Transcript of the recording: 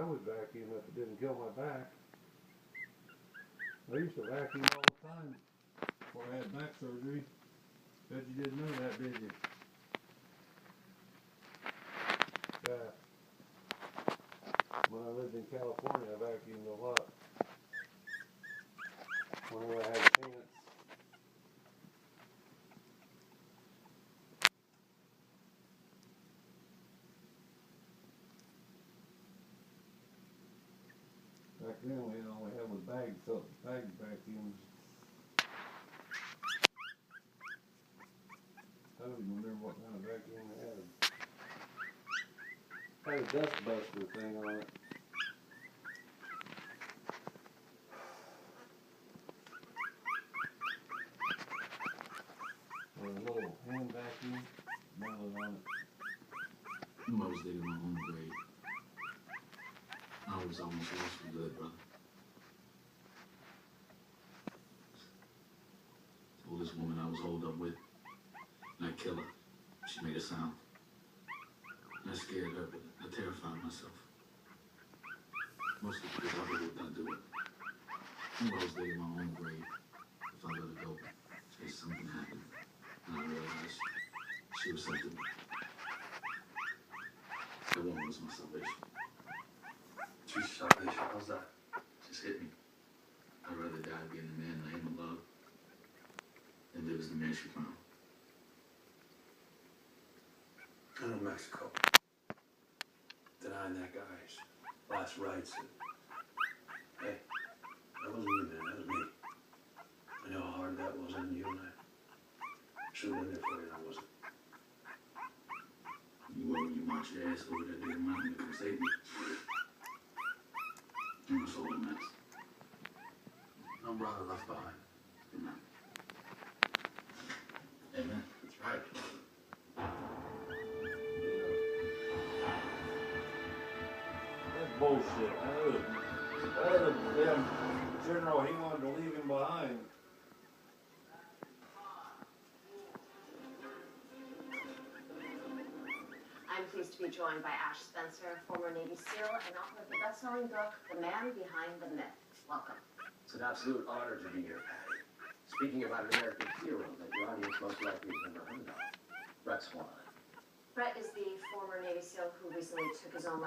would vacuum if it didn't kill my back. I used to vacuum all the time before I had back surgery. Bet you didn't know that, did you? Yeah. When I lived in California, I vacuumed a lot. Whenever I had a chance. Back then we only had was bag vacuums. I don't even remember what kind of vacuum they had. Had a dust buster thing on it. With a little hand vacuum mounted on it. I was digging my own grave. I was almost lost for good, brother. Told this woman I was holed up with, and I'd kill her. She made a sound. And I scared her, but I terrified myself. Mostly because I would not do it. I was digging my own grave. If I let her go, in case something happened, and I realized she was something. That woman was my salvation. She's salvation, how's that? Just hit me. I'd rather die being the man I am in love than live as the man she found. I'm in Mexico. Denying that guy's last rites. Hey, that wasn't you, man. That was me. I know how hard that was on you, and I should have been there for you, and I wasn't. You were when you marched your ass over that damn mountain to come save me. And my soul a mess. No brother left behind. Amen. Amen. That's right. That's bullshit. That was damn general, he wanted to leave him behind. I'm pleased to be joined by Ash Spencer, former Navy SEAL and author of the best-selling book, The Man Behind the Myth. Welcome. It's an absolute honor to be here, Patty. Speaking about an American hero that your audience most likely has never heard of, Brett Swan. Brett is the former Navy SEAL who recently took his own life.